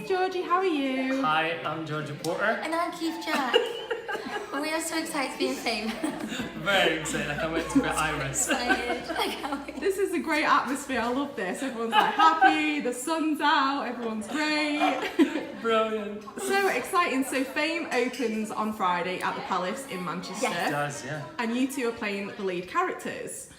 Miss Jorgie, how are you? Hi, I'm Jorgie Porter. And I'm Keith Jack. We are so excited to be in Fame. Very excited. I can't wait to meet Iris. This is a great atmosphere. I love this. Everyone's like happy, the sun's out, everyone's great. Brilliant. So exciting. So Fame opens on Friday at the Palace in Manchester. Yes. It does, yeah. And you two are playing the lead characters.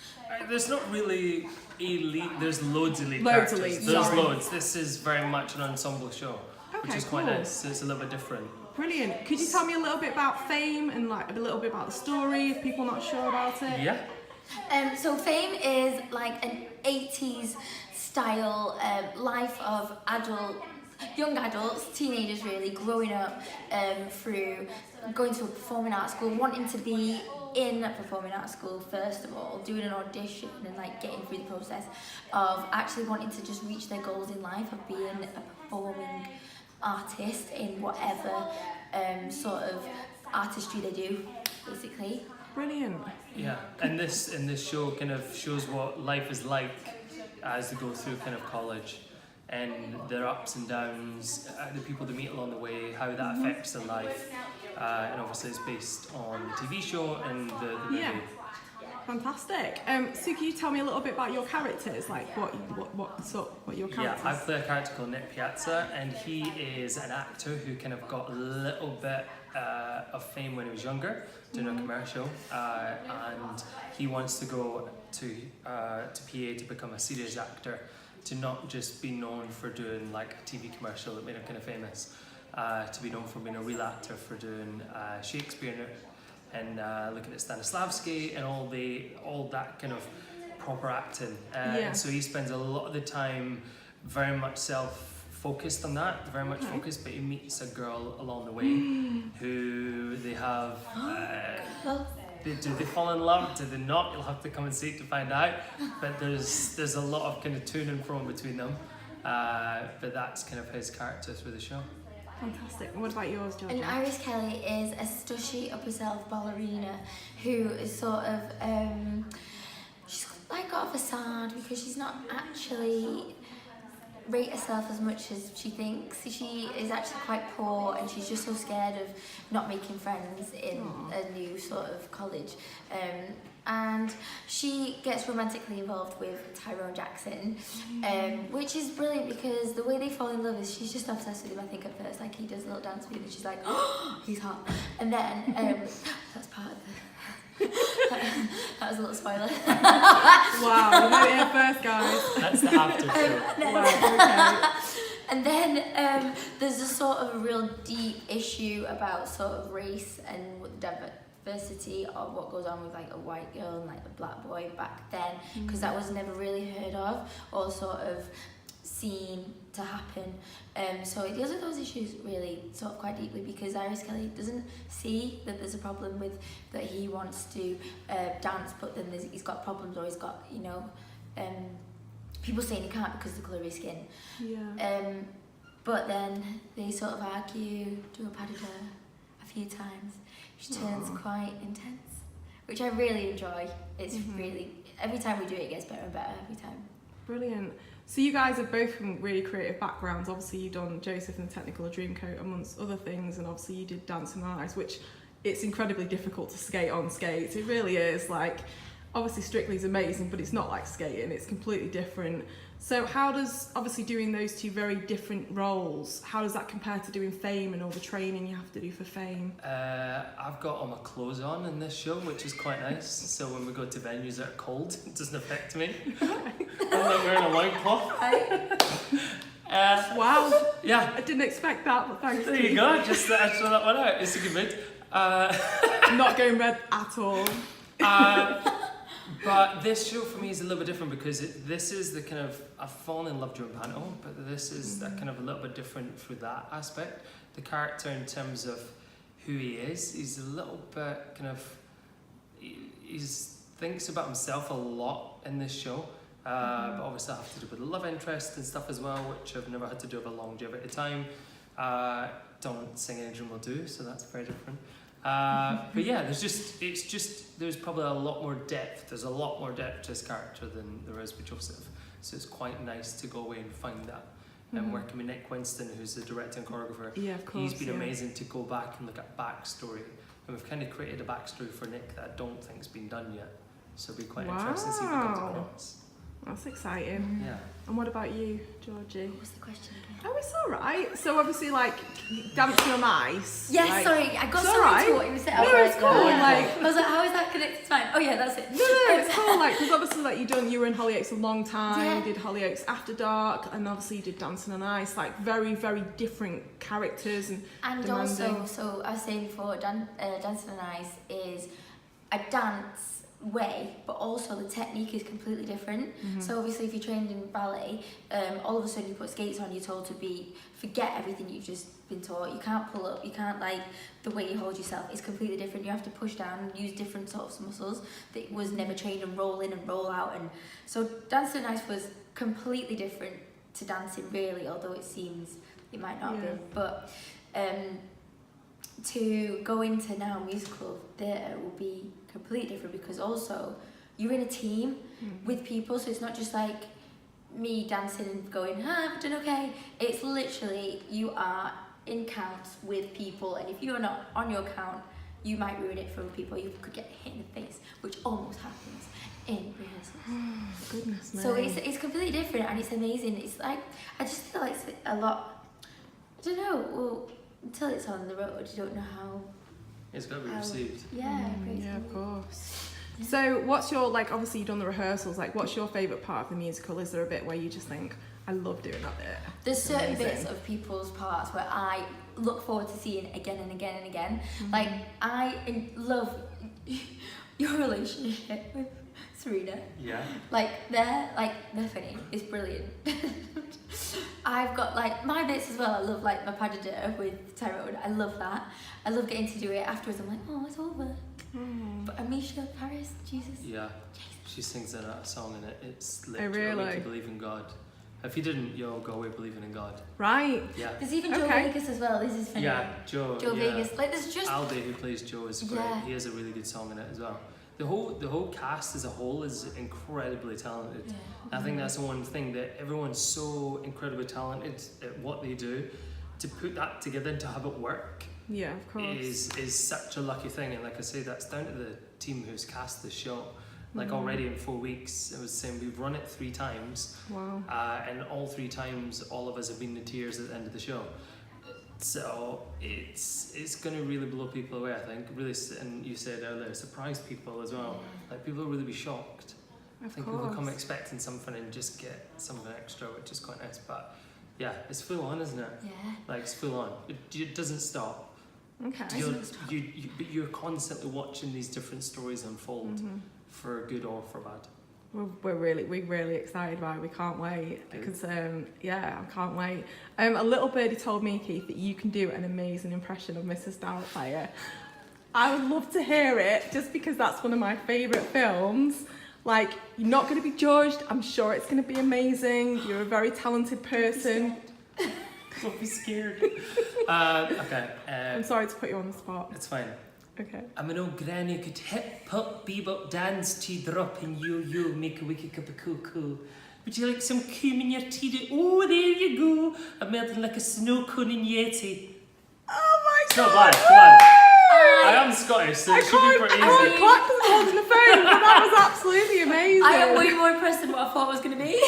There's not really a lead, there's loads of lead Loads characters. of leads, There's sorry. loads. This is very much an ensemble show, which Okay, is quite cool. nice. So it's a little bit different. Brilliant. Could you tell me a little bit about Fame and like a little bit about the story if people are not sure about it? Yeah. So Fame is like an 80s style life of young adults, teenagers really, growing up through going to a performing arts school, wanting to be in a performing arts school first of all, doing an audition and like getting through the process of actually wanting to just reach their goals in life of being a performing artist in whatever sort of artistry they do, basically. Brilliant. Yeah. And this show kind of shows what life is like as they go through kind of college, and their ups and downs, the people they meet along the way, how that affects their life. And obviously it's based on the TV show and the movie. Yeah. Fantastic. So can you tell me a little bit about your characters? Like what your characters? Yeah, I play a character called Nick Piazza, and he is an actor who kind of got a little bit of fame when he was younger, doing a commercial, and he wants to go to PA to become a serious actor, to not just be known for doing like a TV commercial that made him kind of famous, to be known for being a real actor, for doing Shakespeare and looking at Stanislavski and all that kind of proper acting. And so he spends a lot of the time very much self-focused on that, very much focused, but he meets a girl along the way who they have... do they fall in love? Do they not? You'll have to come and see it to find out. But there's a lot of kind of to and fro between them. But that's kind of his character through the show. Fantastic. And what about yours, Georgia? And Iris Kelly is a stushy up herself ballerina who is sort of she's like got a facade because she's not actually rate herself as much as she thinks. She is actually quite poor, and she's just so scared of not making friends in a new sort of college. And she gets romantically involved with Tyrone Jackson, which is brilliant because the way they fall in love is she's just obsessed with him, I think, at first. Like, he does a little dance with him and she's like, oh, he's hot. And then, that's part of the... that was a little spoiler. Wow, you heard it here first, guys. That's the after show. Wow, okay. And then there's a sort of a real deep issue about sort of race and diversity of what goes on with like a white girl and like a black boy back then, because that was never really heard of or sort of seen to happen. So it deals with those issues really sort of quite deeply, because Iris Kelly doesn't see that there's a problem with that he wants to dance, but then he's got problems, or he's got, you know, people saying he can't because of the colour of his skin. Yeah. But then they sort of argue, do a pas de deux a few times, which turns quite intense, which I really enjoy. It's really, every time we do it, it gets better and better every time. Brilliant. So you guys are both from really creative backgrounds. Obviously you've done Joseph and the Technicolor Dreamcoat amongst other things, and obviously you did Dancing on Ice, which it's incredibly difficult to skate on skates. It really is. Like, obviously Strictly's amazing, but it's not like skating, it's completely different. So how does, obviously doing those two very different roles, how does that compare to doing Fame and all the training you have to do for Fame? I've got all my clothes on in this show, which is quite nice. So when we go to venues that are cold, it doesn't affect me. I'm not wearing a loincloth. Wow. Yeah. I didn't expect that, but thanks. There you go. Just throw that one out. It's a good mood. Not going red at all. But this show for me is a little bit different because this is the kind of, I've fallen in love during panto, but this is that kind of a little bit different through that aspect. The character in terms of who he is, he's a little bit kind of, he thinks about himself a lot in this show. But obviously I have to do with the love interest and stuff as well, which I've never had to do with a longevity time. Don't sing any drum will do, so that's very different. But yeah, there's probably a lot more depth. There's a lot more depth to his character than there is with Joseph. So it's quite nice to go away and find that and working with Nick Winston, who's the director and choreographer. Yeah, of course. He's been amazing to go back and look at backstory. And we've kind of created a backstory for Nick that I don't think's been done yet. So it'll be quite interesting to see if it comes across. That's exciting. Yeah. And what about you, Georgie? What was the question again? Oh, it's all right. So obviously, like, dancing on ice. Yes, like, sorry, I got it's so all right. into what you were saying. No, it's cool. I Like, was like, how is that connected to mine? Oh yeah, that's it. no, it's cool. Like, because obviously, like, you were in Hollyoaks a long time. Yeah. You did Hollyoaks After Dark, and obviously you did Dancing on Ice. Like, very, very different characters and demanding. Also, so I was saying before, Dancing on Ice is a dance way, but also the technique is completely different. So obviously if you're trained in ballet, all of a sudden you put skates on, you're told to forget everything you've just been taught. You can't pull up, you can't, like, the way you hold yourself is completely different. You have to push down and use different sorts of muscles that was never trained, and roll in and roll out. And so Dancing on Ice was completely different to dancing, really, although it seems it might not be. But to go into now musical theatre will be completely different, because also you're in a team with people, so it's not just like me dancing and going, I've done okay. It's literally you are in counts with people, and if you're not on your count, you might ruin it for people. You could get hit in the face, which almost happens in rehearsals. Oh, goodness me. So it's completely different, and it's amazing. It's like, I just feel like it's a lot, I don't know, well, until it's on the road, you don't know how It's got to be received. Yeah, yeah, of course. So what's your, like, obviously you've done the rehearsals, like, what's your favourite part of the musical? Is there a bit where you just think, I love doing that bit? There's certain bits of people's parts where I look forward to seeing again and again and again. Like, I love your relationship with Serena. Yeah. Like, they're funny. It's brilliant. I've got, like, my bits as well. I love, like, my pas de deux with Tyrone. I love that. I love getting to do it. Afterwards, I'm like, oh, it's over. But Amisha, Paris, Jesus. Yeah. She sings in that song, and it's Oh, literally really? make you believe in God. If you didn't, you'll go away believing in God. Right. Yeah. There's even Joe Okay. Vegas as well. This is funny. Yeah, Joe. Joe yeah. Vegas. Like, there's just... Aldi, who plays Joe, is great. Yeah. He has a really good song in it as well. The whole cast as a whole is incredibly talented. Yeah. And I think that's the one thing, that everyone's so incredibly talented at what they do. To put that together and to have it work Yeah, of course. is such a lucky thing. And like I say, that's down to the team who's cast the show. Like already in 4 weeks, I was saying we've run it 3 times. Wow. And all 3 times, all of us have been in tears at the end of the show. So it's going to really blow people away, I think. Really, and you said earlier, surprise people as well. Like, people will really be shocked. I think people come expecting something and just get something extra, which is quite nice. But yeah, it's full on, isn't it? Yeah. Like, it's full on. It doesn't stop. Okay. But you're constantly watching these different stories unfold, for good or for bad. We're really excited about it. We can't wait because I can't wait. A little birdie told me, Keith, that you can do an amazing impression of Mrs Doubtfire. I would love to hear it, just because that's one of my favourite films. Like, you're not going to be judged. I'm sure it's going to be amazing. You're a very talented person. Don't be scared. Okay. I'm sorry to put you on the spot. It's fine. Okay. I'm an old granny who could hip hop, bebop, dance, tea drop, and yo-yo, make a wicked cup of cocoa. Would you like some cream in your tea? Oh, there you go. I'm melting like a snow cone in Yeti. Oh my It's god! not bad, come on. I am Scottish, so it should be pretty I can't easy. clap because I'm holding the phone, but that was absolutely amazing. I am way more impressed than what I thought it was going to be.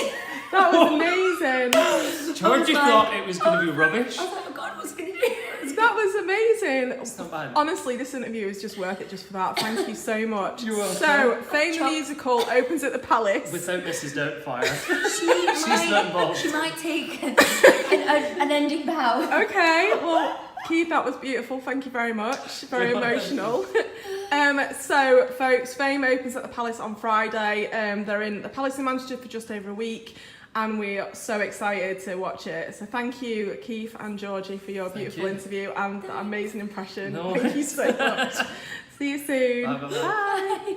That was amazing. Georgie thought it was going to be rubbish. I was like, oh God, what's going to do? That was amazing. It's not bad. Honestly, this interview is just worth it just for that. Thank you so much. You're welcome. So, Fame the Musical opens at the Palace. Without Mrs Doubtfire. She's not involved. She might take an ending bow. Okay, well, Keith, that was beautiful. Thank you very much. Very emotional. So, folks, Fame opens at the Palace on Friday. They're in the Palace in Manchester for just over a week, and we're so excited to watch it. So thank you, Keith and Georgie, for your beautiful interview and that amazing impression. No Thank you so much. See you soon. Bye. Bye.